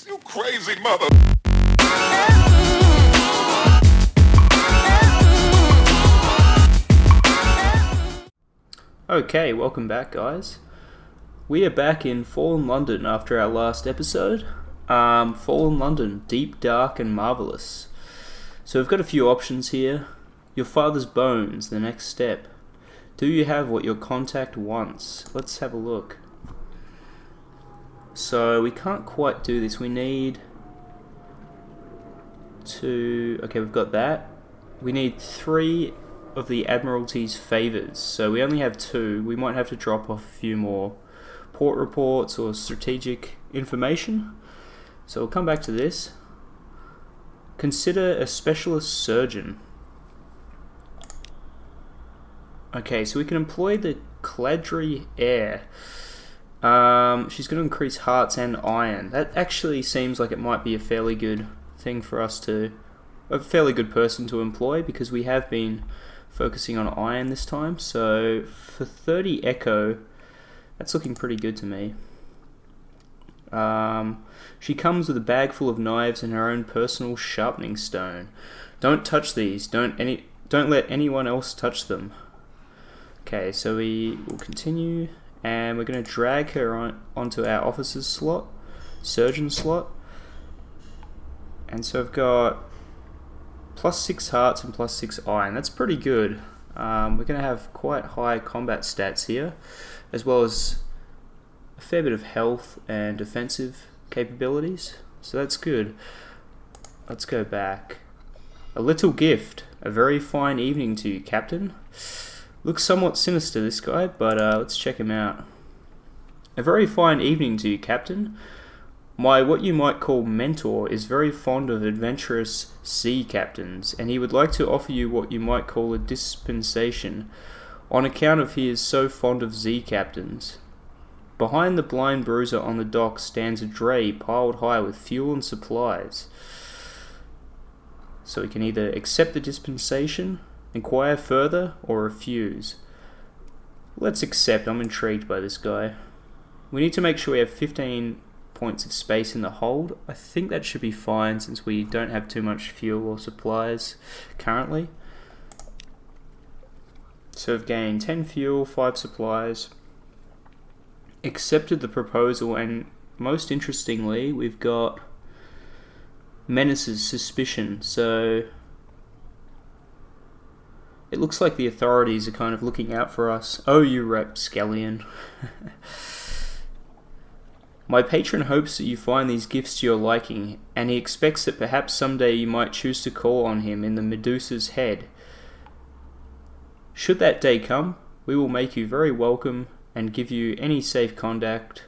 You crazy mother. Okay, welcome back, guys. We are back in Fallen London after our last episode. Fallen London, deep, dark, and marvelous. So we've got a few options here. Your father's bones, the next step. Do you have what your contact wants? Let's have a look. So we can't quite do this. We need to... Okay, we've got that. We need 3 of the Admiralty's favours. So we only have 2. We might have to drop off a few more port reports or strategic information. So we'll come back to this. Consider a specialist surgeon. Okay, so we can employ the Cladry Air. She's going to increase hearts and iron. That actually seems like it might be a fairly good thing for us to... A fairly good person to employ, because we have been focusing on iron this time. So for 30 echo, that's looking pretty good to me. She comes with a bag full of knives and her own personal sharpening stone. Don't touch these. Don't let anyone else touch them. Okay, so we will continue, and we're going to drag her onto our officer's slot, surgeon slot. And so I've got +6 hearts and +6 iron. That's pretty good. We're going to have quite high combat stats here, as well as a fair bit of health and defensive capabilities. So that's good. Let's go back. A little gift. A very fine evening to you, Captain. Looks somewhat sinister, this guy, but let's check him out. A very fine evening to you, Captain. My what you might call mentor is very fond of adventurous sea captains, and he would like to offer you what you might call a dispensation, on account of he is so fond of sea captains. Behind the blind bruiser on the dock stands a dray piled high with fuel and supplies. So we can either accept the dispensation, inquire further, or refuse. Let's accept. I'm intrigued by this guy. We need to make sure we have 15 points of space in the hold. I think that should be fine since we don't have too much fuel or supplies currently. So we've gained 10 fuel, 5 supplies. Accepted the proposal, and most interestingly, we've got Menace's suspicion. So it looks like the authorities are kind of looking out for us. Oh, you rapscallion. My patron hopes that you find these gifts to your liking, and he expects that perhaps someday you might choose to call on him in the Medusa's head. Should that day come, we will make you very welcome and give you any safe conduct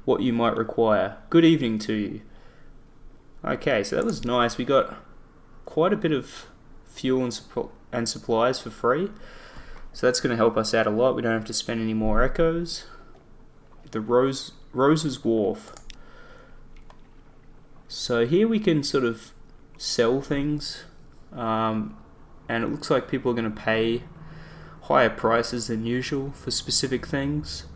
what you might require. Good evening to you. Okay, so that was nice. We got quite a bit of fuel and supplies for free, so that's going to help us out a lot. We don't have to spend any more echoes. The Rose's Wharf. So here we can sort of sell things, and it looks like people are going to pay higher prices than usual for specific things.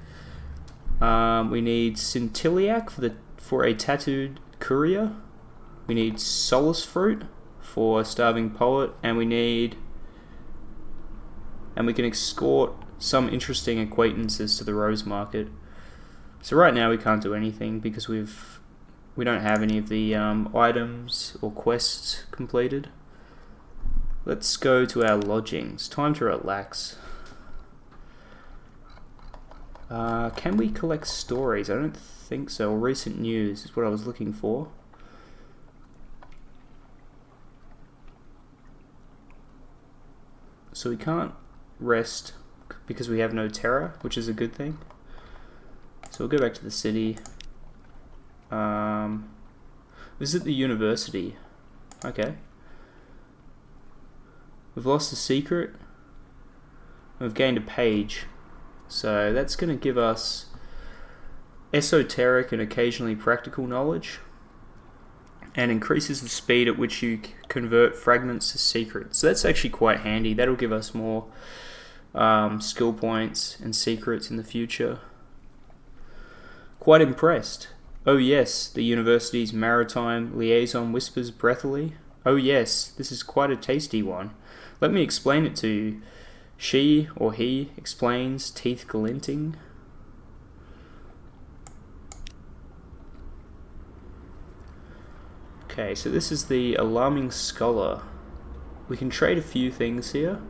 We need Scintiliac for a tattooed courier. We need Solace Fruit for a starving poet, and we can escort some interesting acquaintances to the Rose Market. So right now we can't do anything because we don't have any of the items or quests completed. Let's go to our lodgings. Time to relax. Can we collect stories? I don't think so. Or recent news is what I was looking for. So we can't rest because we have no terror, which is a good thing. So we'll go back to the city. Visit the university. Okay. We've lost a secret. We've gained a page. So that's going to give us esoteric and occasionally practical knowledge, and increases the speed at which you convert fragments to secrets. So that's actually quite handy. That'll give us more skill points and secrets in the future. Quite impressed. Oh yes, the university's maritime liaison whispers breathily. Oh yes, this is quite a tasty one. Let me explain it to you. She or he explains, teeth glinting. Okay, so this is the alarming scholar. We can trade a few things here.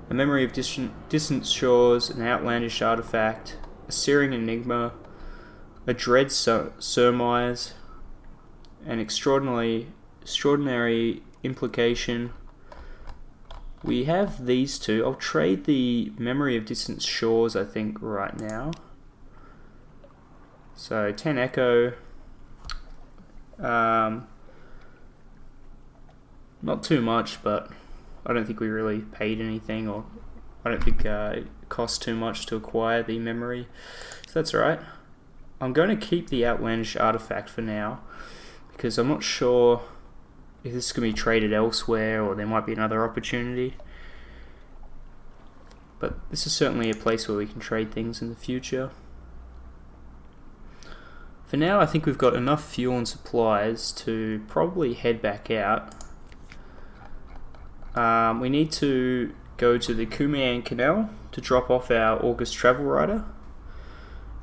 A memory of distant shores, an outlandish artifact, a searing enigma, a dread surmise, an extraordinary implication. We have these two. I'll trade the memory of distant shores, I think, right now. So 10 echo. Not too much, but I don't think we really paid anything, or I don't think it cost too much to acquire the memory. So that's alright. I'm going to keep the outlandish artifact for now, because I'm not sure if this can be traded elsewhere, or there might be another opportunity. But this is certainly a place where we can trade things in the future. For now, I think we've got enough fuel and supplies to probably head back out. We need to go to the Kumian Canal to drop off our August travel rider.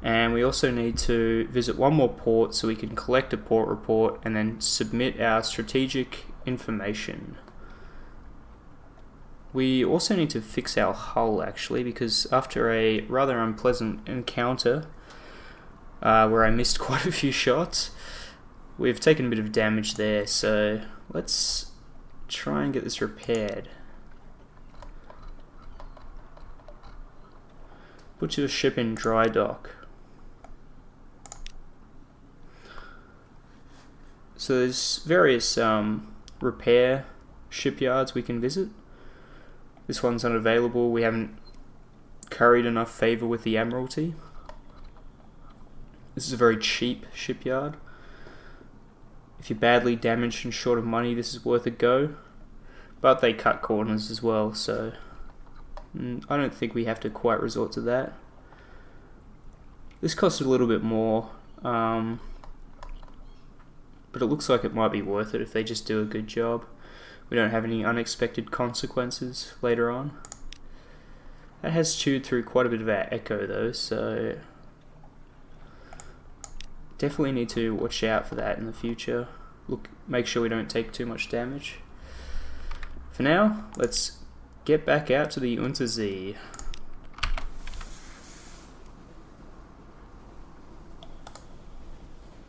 And we also need to visit one more port so we can collect a port report and then submit our strategic information. We also need to fix our hull, actually, because after a rather unpleasant encounter where I missed quite a few shots, we've taken a bit of damage there, so let's try and get this repaired. Put your ship in dry dock. So there's various repair shipyards we can visit. This one's unavailable. We haven't curried enough favour with the Admiralty. This is a very cheap shipyard. If you're badly damaged and short of money, this is worth a go. But they cut corners as well, so I don't think we have to quite resort to that. This costs a little bit more, but it looks like it might be worth it if they just do a good job. We don't have any unexpected consequences later on. That has chewed through quite a bit of our echo though, so definitely need to watch out for that in the future. Make sure we don't take too much damage. For now, let's get back out to the Untersee.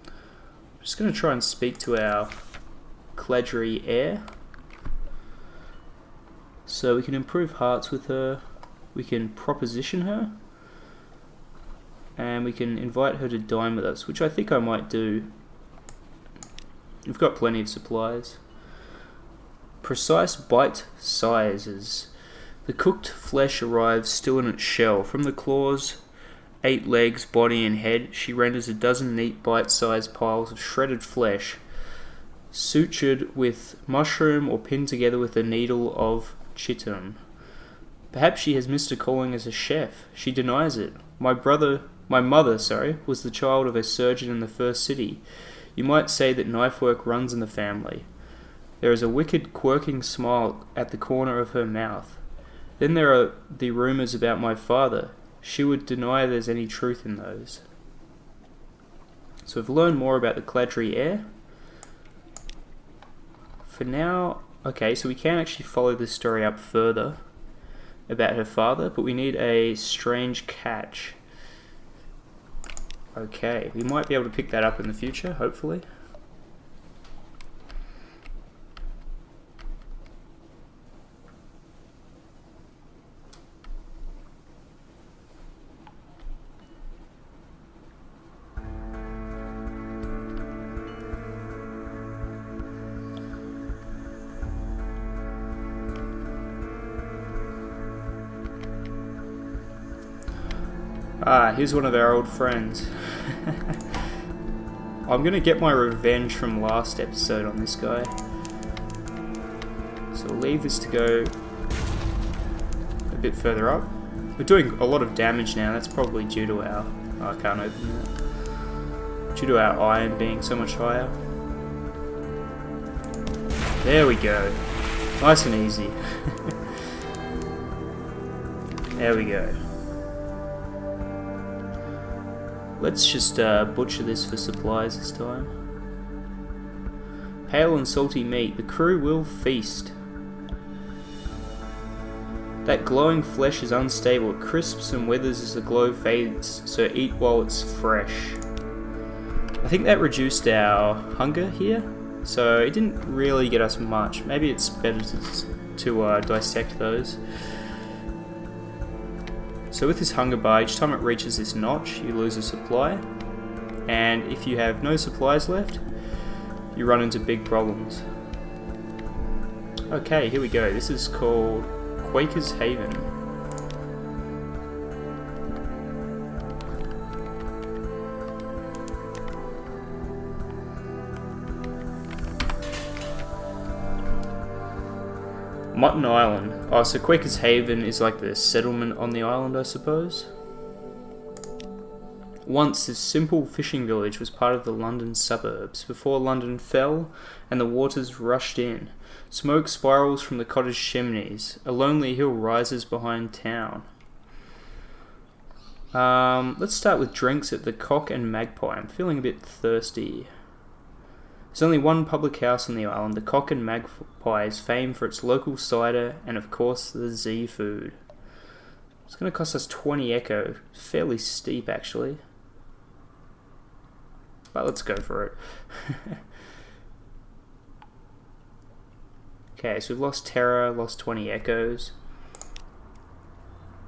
I'm just going to try and speak to our Cladri heir. So we can improve hearts with her, we can proposition her, and we can invite her to dine with us, which I think I might do. We've got plenty of supplies. Precise bite sizes. The cooked flesh arrives still in its shell. From the claws, 8 legs, body and head, she renders a dozen neat bite-sized piles of shredded flesh, sutured with mushroom or pinned together with a needle of chitin. Perhaps she has missed a calling as a chef. She denies it. My mother, was the child of a surgeon in the first city. You might say that knife work runs in the family. There is a wicked, quirking smile at the corner of her mouth. Then there are the rumours about my father. She would deny there's any truth in those. So we've learned more about the Cladri heir. For now, okay, so we can actually follow this story up further about her father, but we need a strange catch. Okay, we might be able to pick that up in the future, hopefully. Here's one of our old friends. I'm gonna get my revenge from last episode on this guy. So we'll leave this to go a bit further up. We're doing a lot of damage now, that's probably due to our... Oh, I can't open due to our iron being so much higher. There we go. Nice and easy. There we go. Let's just butcher this for supplies this time. Pale and salty meat. The crew will feast. That glowing flesh is unstable. It crisps and withers as the glow fades, so eat while it's fresh. I think that reduced our hunger here, so it didn't really get us much. Maybe it's better to dissect those. So with this hunger bar, each time it reaches this notch, you lose a supply, and if you have no supplies left, you run into big problems. Okay, here we go. This is called Quaker's Haven. Mutton Island. Oh, so Quaker's Haven is like the settlement on the island, I suppose. Once, this simple fishing village was part of the London suburbs, before London fell and the waters rushed in. Smoke spirals from the cottage chimneys. A lonely hill rises behind town. Let's start with drinks at the Cock and Magpie. I'm feeling a bit thirsty. There's only one public house on the island. The Cock and Magpie is famed for its local cider and, of course, the Z food. It's going to cost us 20 echo. Fairly steep, actually. But let's go for it. Okay, so we've lost Terra, lost 20 echoes.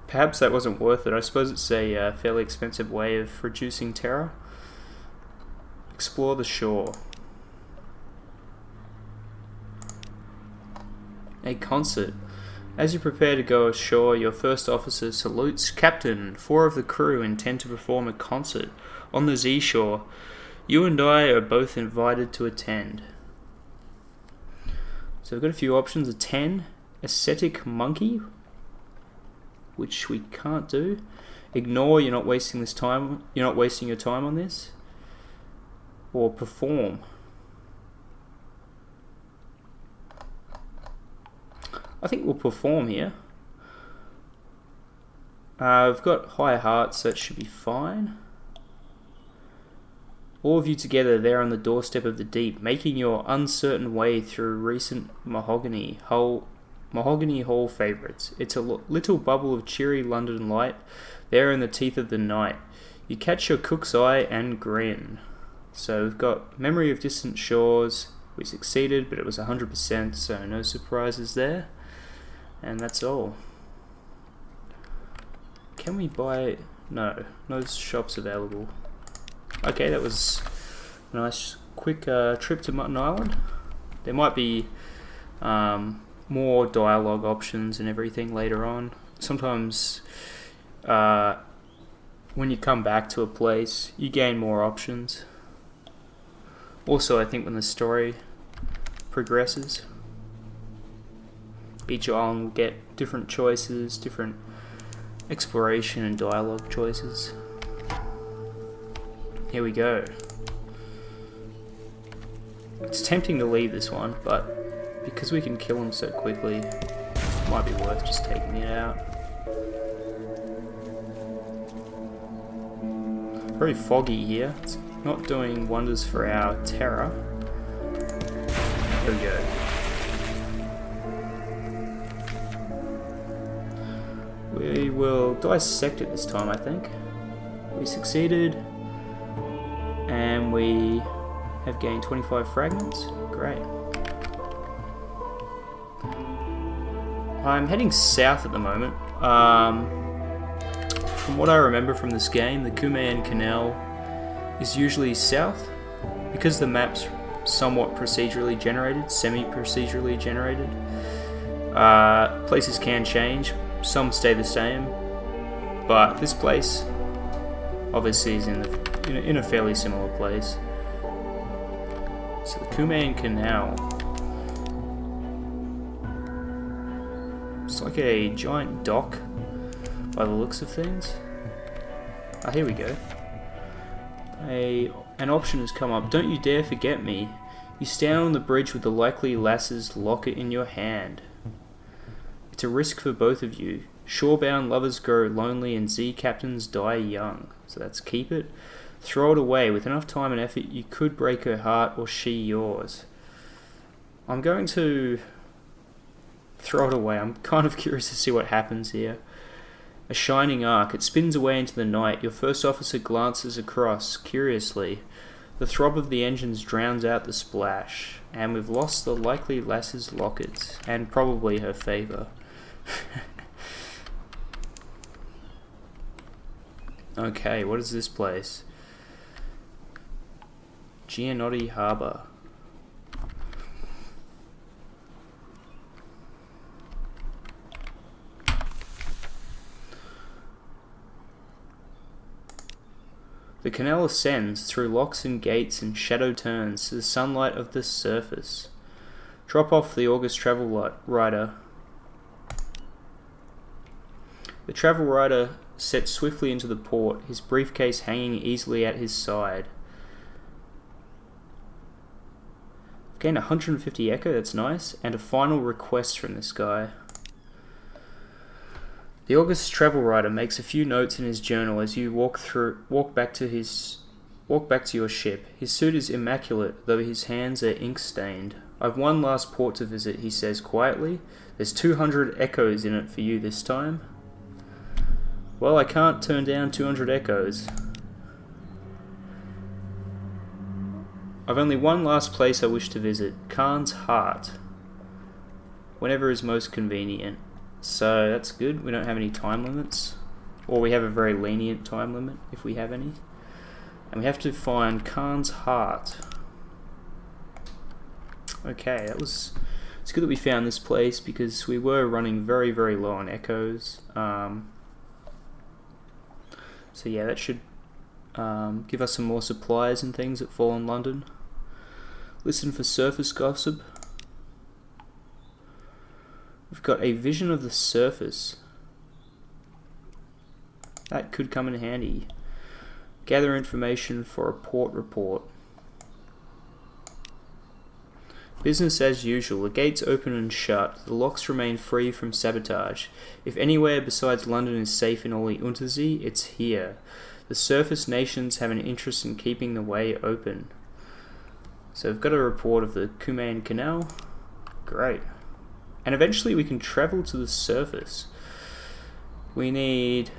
Perhaps that wasn't worth it. I suppose it's a fairly expensive way of reducing Terra. Explore the shore. A concert. As you prepare to go ashore, your first officer salutes. Captain, 4 of the crew intend to perform a concert on the Z shore. You and I are both invited to attend. So we've got a few options. A 10, Ascetic Monkey, which we can't do. Ignore, you're not wasting this time. You're not wasting your time on this. Or perform. I think we'll perform here. We've got high hearts, so it should be fine. All of you together there on the doorstep of the deep, making your uncertain way through recent Mahogany Hall favourites. It's a little bubble of cheery London light there in the teeth of the night. You catch your cook's eye and grin. So we've got Memory of Distant Shores. We succeeded, but it was 100%, so no surprises there. And that's all. Can we buy... No shops available. Okay, that was a nice quick trip to Mutton Island. There might be more dialogue options and everything later on. Sometimes when you come back to a place, you gain more options. Also, I think when the story progresses, each island will get different choices, different exploration and dialogue choices. Here we go. It's tempting to leave this one, but because we can kill him so quickly, it might be worth just taking it out. Very foggy here. It's not doing wonders for our Terra. Here we go. We will dissect it this time, I think. We succeeded. And we have gained 25 fragments. Great. I'm heading south at the moment. From what I remember from this game, the Kumeyan Canal is usually south. Because the map's somewhat procedurally generated, semi-procedurally generated, places can change. Some stay the same. But this place obviously is in a fairly similar place. So the Kumeyan Canal. It's like a giant dock by the looks of things. Ah, here we go. A An option has come up. Don't you dare forget me. You stand on the bridge with the likely lass's locket in your hand. It's a risk for both of you. Shorebound lovers grow lonely and Z captains die young. So that's keep it. Throw it away. With enough time and effort, you could break her heart or she yours. I'm going to throw it away. I'm kind of curious to see what happens here. A shining arc. It spins away into the night. Your first officer glances across, curiously. The throb of the engines drowns out the splash. And we've lost the likely lass's lockets. And probably her favour. Okay, what is this place? Gianotti Harbour. The canal ascends through locks and gates and shadow turns to the sunlight of the surface. Drop off the August travel rider. The travel rider sets swiftly into the port, his briefcase hanging easily at his side. I've gained 150 echo, that's nice, and a final request from this guy. The August travel writer makes a few notes in his journal as you walk back to your ship. His suit is immaculate, though his hands are ink-stained. I've one last port to visit, he says quietly. There's 200 echoes in it for you this time. Well, I can't turn down 200 echoes. I've only one last place I wish to visit, Khan's Heart. Whenever is most convenient. So that's good, we don't have any time limits. Or we have a very lenient time limit, if we have any. And we have to find Khan's Heart. Okay, it's good that we found this place because we were running very, very low on echoes. So yeah, that should give us some more supplies and things at Fallen London. Listen for surface gossip. We've got a vision of the surface. That could come in handy. Gather information for a port report. Business as usual. The gates open and shut. The locks remain free from sabotage. If anywhere besides London is safe in Oli Untersee, it's here. The surface nations have an interest in keeping the way open. So we've got a report of the Cumaean Canal. Great. And eventually we can travel to the surface. We need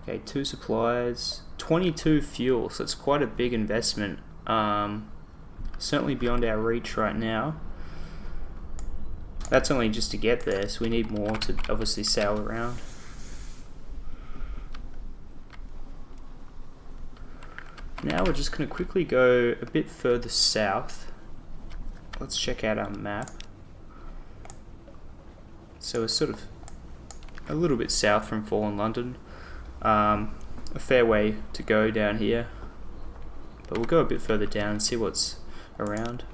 2 supplies, 22 fuel, so it's quite a big investment. Certainly beyond our reach right now. That's only just to get there, so we need more to obviously sail around. Now we're just going to quickly go a bit further south. Let's check out our map. So we're sort of a little bit south from Fallen London. A fair way to go down here. But we'll go a bit further down and see what's around.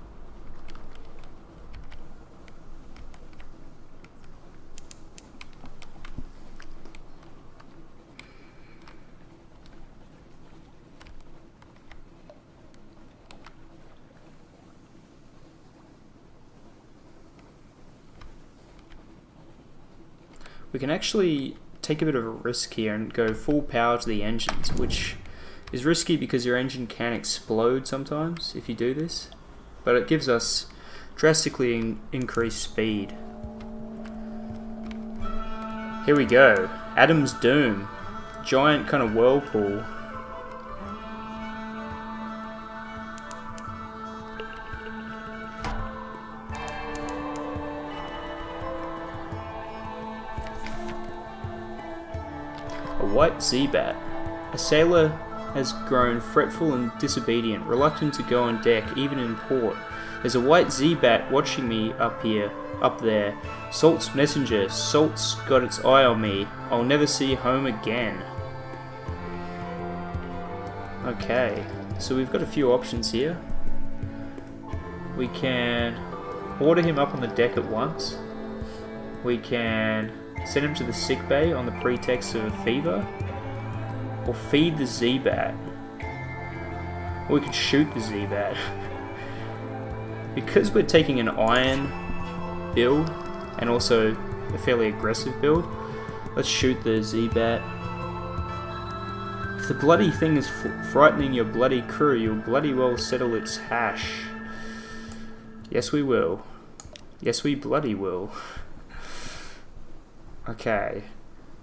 We can actually take a bit of a risk here and go full power to the engines, which is risky because your engine can explode sometimes if you do this, but it gives us drastically increased speed. Here we go, Adam's Doom, giant kind of whirlpool. A white Z-Bat. A sailor has grown fretful and disobedient, reluctant to go on deck, even in port. There's a white Z-Bat watching me up there. Salt's messenger. Salt's got its eye on me. I'll never see home again. Okay, so we've got a few options here. We can order him up on the deck at once. We can send him to the sick bay on the pretext of a fever, or feed the Z-Bat. Or we could shoot the Z-Bat. Because we're taking an iron build, and also a fairly aggressive build, let's shoot the Z-Bat. If the bloody thing is frightening your bloody crew, you'll bloody well settle its hash. Yes, we will. Yes, we bloody will. Okay.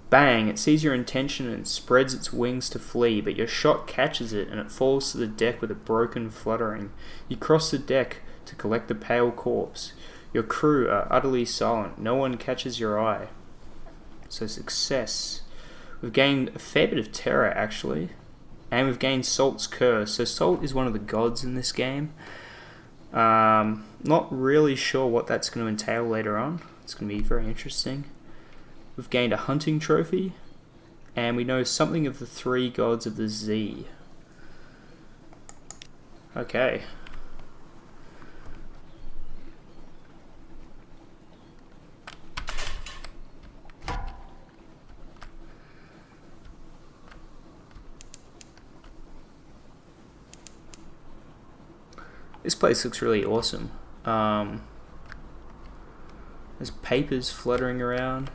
Bang! It sees your intention and spreads its wings to flee, but your shot catches it and it falls to the deck with a broken fluttering. You cross the deck to collect the pale corpse. Your crew are utterly silent. No one catches your eye. So success. We've gained a fair bit of terror, actually. And we've gained Salt's Curse. So Salt is one of the gods in this game. Not really sure what that's going to entail later on. It's going to be very interesting. We've gained a hunting trophy. And we know something of the 3 gods of the Z. Okay. This place looks really awesome. There's papers fluttering around.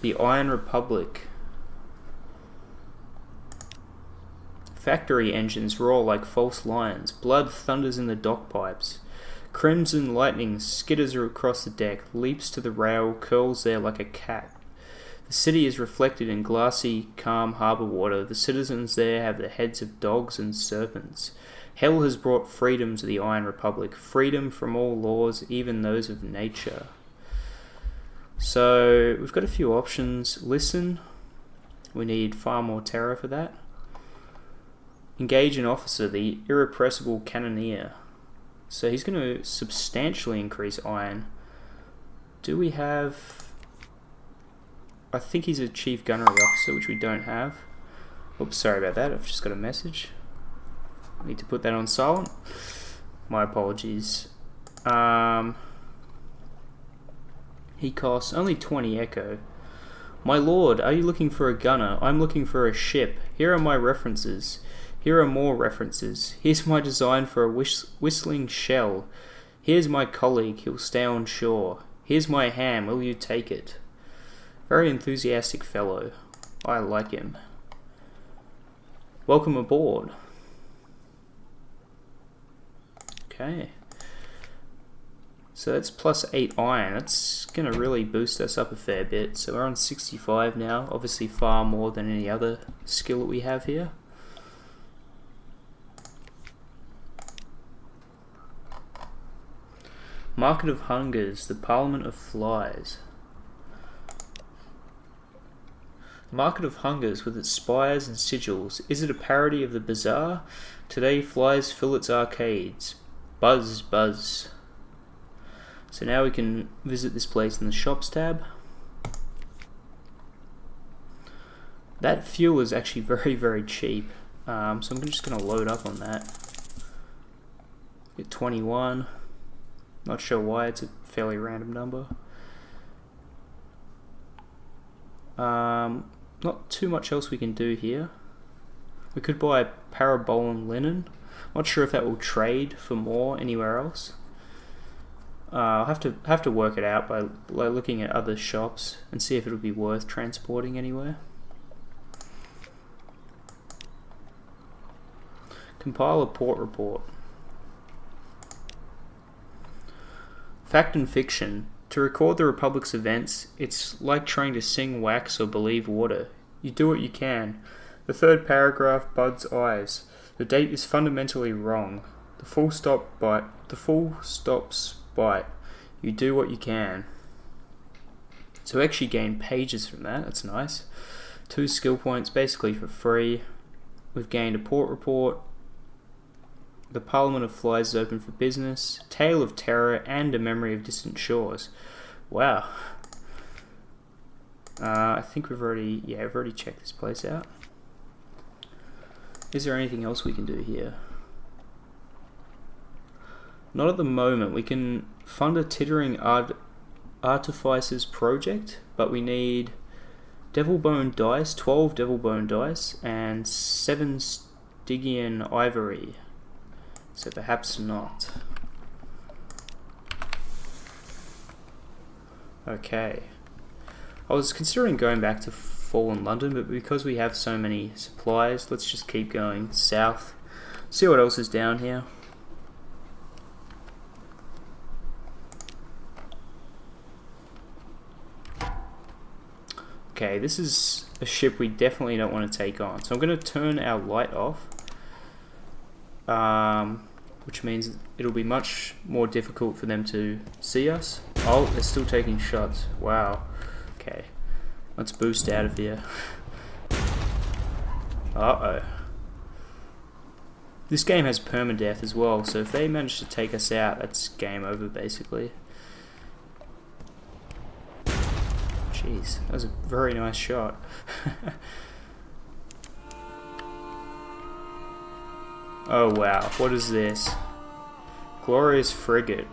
The Iron Republic. Factory engines roar like false lions. Blood thunders in the dock pipes. Crimson lightning skitters across the deck, leaps to the rail, curls there like a cat. The city is reflected in glassy, calm harbour water. The citizens there have the heads of dogs and serpents. Hell has brought freedom to the Iron Republic. Freedom from all laws, even those of nature. So, we've got a few options. Listen. We need far more terror for that. Engage an officer, the irrepressible cannoneer. So he's going to substantially increase iron. Do we have... I think he's a chief gunnery officer, which we don't have. Oops, sorry about that. I've just got a message. I need to put that on silent. My apologies. He costs only 20 echo. My lord, are you looking for a gunner? I'm looking for a ship. Here are my references. Here are more references. Here's my design for a whistling shell. Here's my colleague. He'll stay on shore. Here's my ham. Will you take it? Very enthusiastic fellow. I like him. Welcome aboard. Okay. So that's plus 8 iron. That's going to really boost us up a fair bit. So we're on 65 now. Obviously far more than any other skill that we have here. Market of Hungers, the Parliament of Flies. Market of Hungers, with its spires and sigils, is it a parody of the bazaar? Today flies fill its arcades. Buzz, buzz. So now we can visit this place in the shops tab. That fuel is actually very, very cheap. So I'm just going to load up on that. Get 21. Not sure why, it's a fairly random number. Not too much else we can do here. We could buy parabolan linen. Not sure if that will trade for more anywhere else. I'll have to work it out by looking at other shops and see if it'll be worth transporting anywhere. Compile a port report. Fact and fiction. To record the Republic's events, it's like trying to sing wax or believe water. You do what you can. The third paragraph, Bud's eyes. The date is fundamentally wrong. The full stops bite. You do what you can. So we actually gain pages from that. That's nice. 2 skill points basically for free. We've gained a port report. The Parliament of Flies is open for business. Tale of Terror and a Memory of Distant Shores. Wow. I think we've already checked this place out. Is there anything else we can do here? Not at the moment. We can fund a tittering artificers project, but we need devil bone dice, 12 devil bone dice, and 7 Digian ivory. So perhaps not. Okay. I was considering going back to Fallen London, but because we have so many supplies, let's just keep going south. See what else is down here. Okay, this is a ship we definitely don't want to take on. So I'm going to turn our light off. Which means it'll be much more difficult for them to see us. Oh, they're still taking shots. Wow. Okay. Let's boost out of here. Uh-oh. This game has permadeath as well, so if they manage to take us out, that's game over basically. Jeez, that was a very nice shot. Oh wow, what is this? Glorious frigate.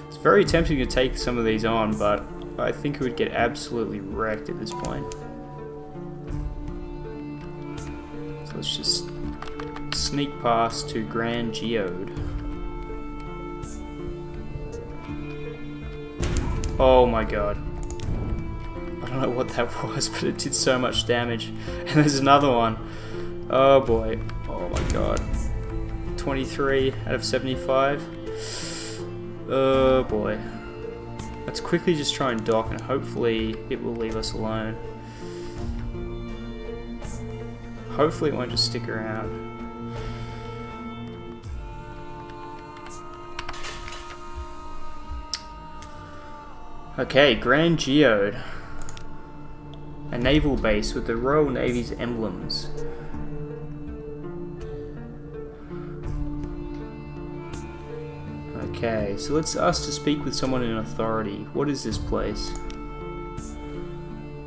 It's very tempting to take some of these on, but I think it would get absolutely wrecked at this point. So let's just sneak past to Grand Geode. Oh my god. I don't know what that was, but it did so much damage. And there's another one. Oh boy. Oh my god. 23 out of 75. Oh boy. Let's quickly just try and dock and hopefully it will leave us alone. Hopefully it won't just stick around. Okay, Grand Geode. A naval base with the Royal Navy's emblems. Okay, so let's ask to speak with someone in authority. What is this place?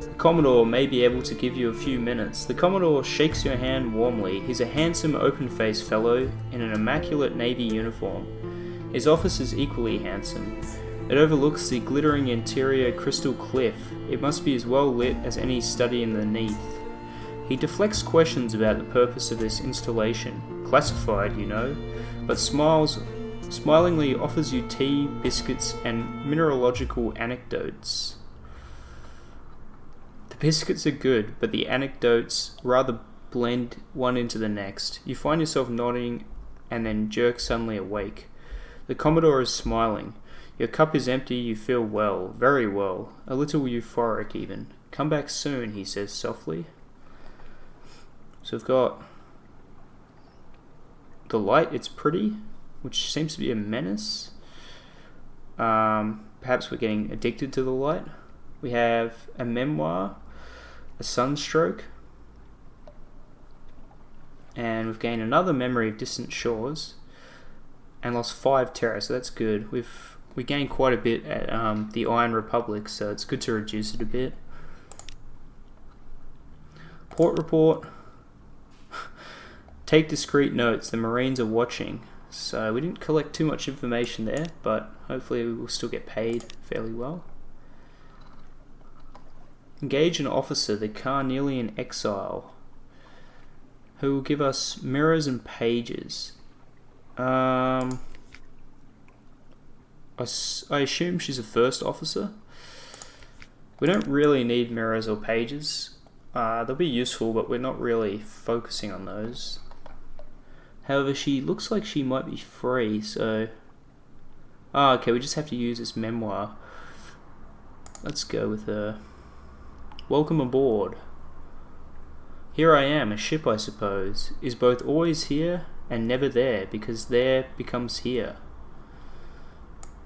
The Commodore may be able to give you a few minutes. The Commodore shakes your hand warmly. He's a handsome, open-faced fellow in an immaculate Navy uniform. His office is equally handsome. It overlooks the glittering interior crystal cliff. It must be as well lit as any study in the Neath. He deflects questions about the purpose of this installation. Classified, you know, but smilingly offers you tea, biscuits, and mineralogical anecdotes. The biscuits are good, but the anecdotes rather blend one into the next. You find yourself nodding and then jerk suddenly awake. The Commodore is smiling. Your cup is empty, you feel well, very well, a little euphoric even. Come back soon, he says softly. So we've got the light, it's pretty, which seems to be a menace. Perhaps we're getting addicted to the light. We have a memoir, a sunstroke, and we've gained another memory of distant shores, and lost 5 terror, so that's good. We gained quite a bit at the Iron Republic, so it's good to reduce it a bit. Port report. Take discreet notes, the Marines are watching. So we didn't collect too much information there, but hopefully we will still get paid fairly well. Engage an officer, the Carnelian Exile, who will give us mirrors and pages. I assume she's a first officer. We don't really need mirrors or pages. They'll be useful, but we're not really focusing on those. However, she looks like she might be free, so... okay, we just have to use this memoir. Let's go with her. Welcome aboard. Here I am, a ship I suppose, is both always here and never there, because there becomes here.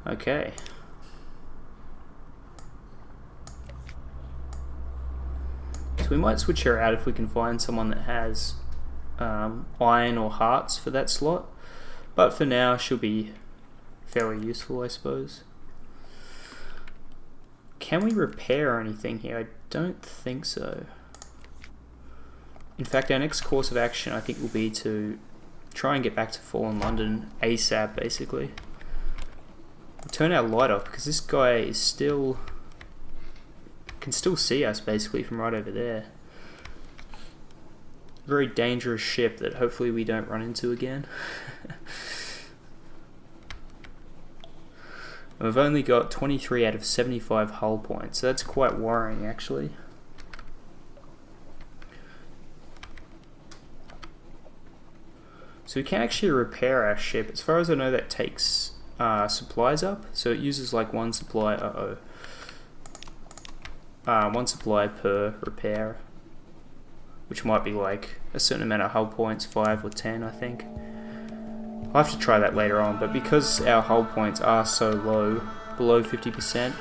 Okay. So we might switch her out if we can find someone that has iron or hearts for that slot, but for now she'll be fairly useful, I suppose. Can we repair anything here? I don't think so. In fact, our next course of action I think will be to try and get back to Fallen London ASAP, basically. We'll turn our light off because this guy is still... can still see us basically from right over there. very dangerous ship that hopefully we don't run into again. We've only got 23 out of 75 hull points, so that's quite worrying actually. So we can actually repair our ship. As far as I know, that takes supplies up, so it uses like one supply. One supply per repair, which might be like a certain amount of hull points, 5 or 10, I think. I'll have to try that later on, but because our hull points are so low, below 50%,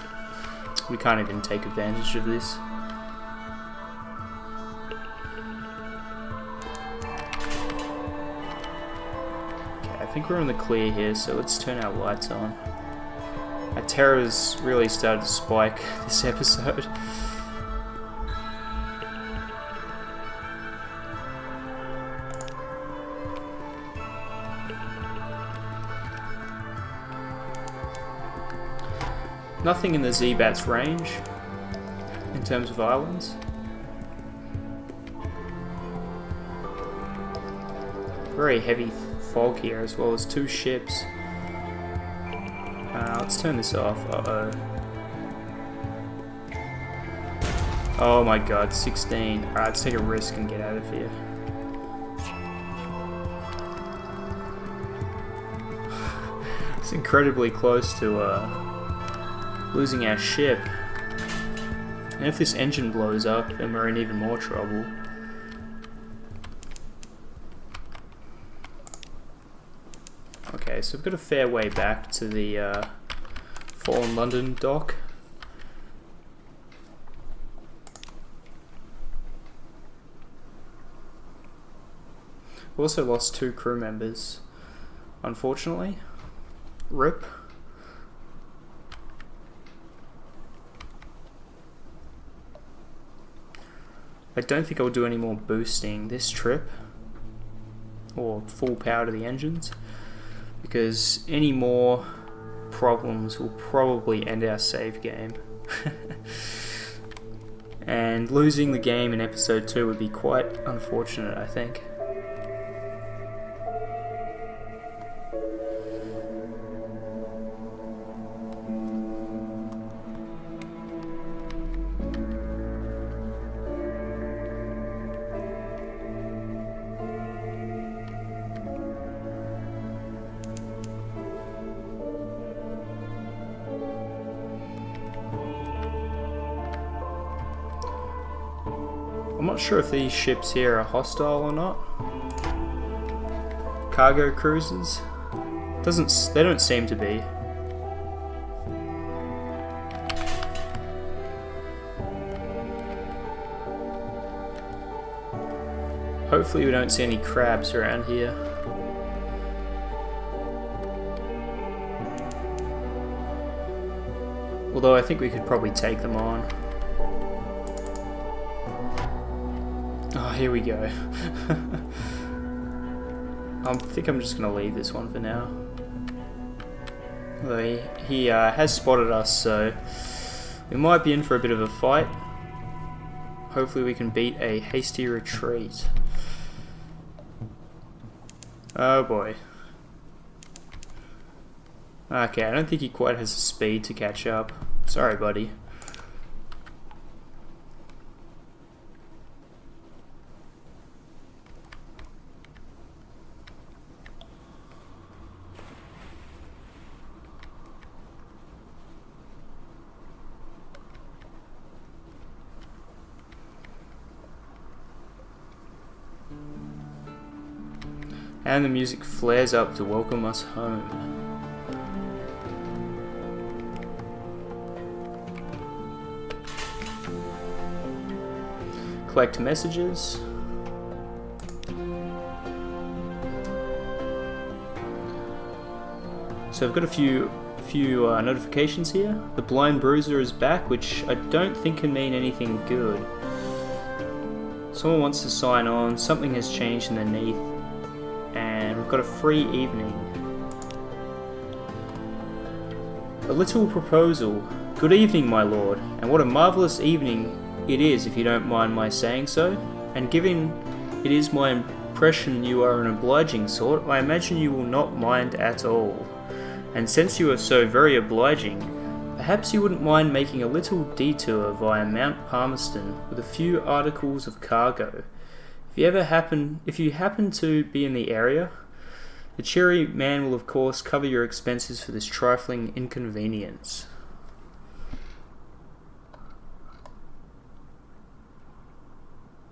we can't even take advantage of this. I think we're in the clear here, so let's turn our lights on. Our terrors really started to spike this episode. Nothing in the Z-Bat's range in terms of islands. Very heavy fog here, as well as 2 ships. Let's turn this off. Uh-oh. Oh my god, 16. Alright, let's take a risk and get out of here. It's incredibly close to losing our ship. And if this engine blows up, then we're in even more trouble. Okay, so we've got a fair way back to the Fallen London dock. We also lost 2 crew members, unfortunately. RIP. I don't think I'll do any more boosting this trip, or full power to the engines, because any more problems will probably end our save game. And losing the game in episode 2 would be quite unfortunate, I think. I'm not sure if these ships here are hostile or not. Cargo cruisers? They don't seem to be. Hopefully we don't see any crabs around here. Although I think we could probably take them on. Oh, here we go. I think I'm just going to leave this one for now. Although he has spotted us, so we might be in for a bit of a fight. Hopefully we can beat a hasty retreat. Oh boy. Okay, I don't think he quite has the speed to catch up. Sorry, buddy. And the music flares up to welcome us home. Collect messages. So I've got a few notifications here. The Blind Bruiser is back, which I don't think can mean anything good. Someone wants to sign on, something has changed underneath, and we've got a free evening. A little proposal. Good evening, my lord, and what a marvellous evening it is, if you don't mind my saying so. And given it is my impression you are an obliging sort, I imagine you will not mind at all. And since you are so very obliging, perhaps you wouldn't mind making a little detour via Mount Palmerston with a few articles of cargo. If you happen to be in the area, the cheery man will of course cover your expenses for this trifling inconvenience.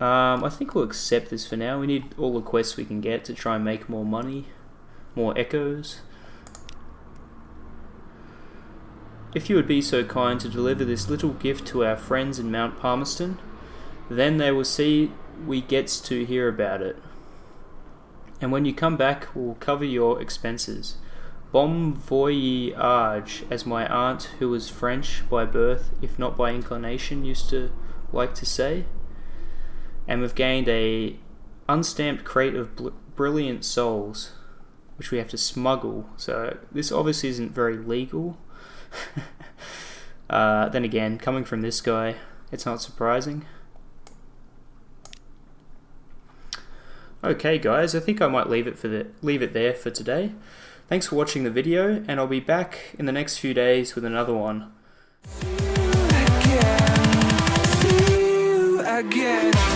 I think we'll accept this for now. We need all the quests we can get to try and make more money, more echoes. If you would be so kind to deliver this little gift to our friends in Mount Palmerston, then they will see we gets to hear about it. And when you come back, we'll cover your expenses. Bon voyage, as my aunt, who was French by birth, if not by inclination, used to like to say. And we've gained a unstamped crate of brilliant souls, which we have to smuggle. So this obviously isn't very legal. Then again, coming from this guy, it's not surprising. Okay guys, I think I might leave it there for today. Thanks for watching the video, and I'll be back in the next few days with another one. See you again.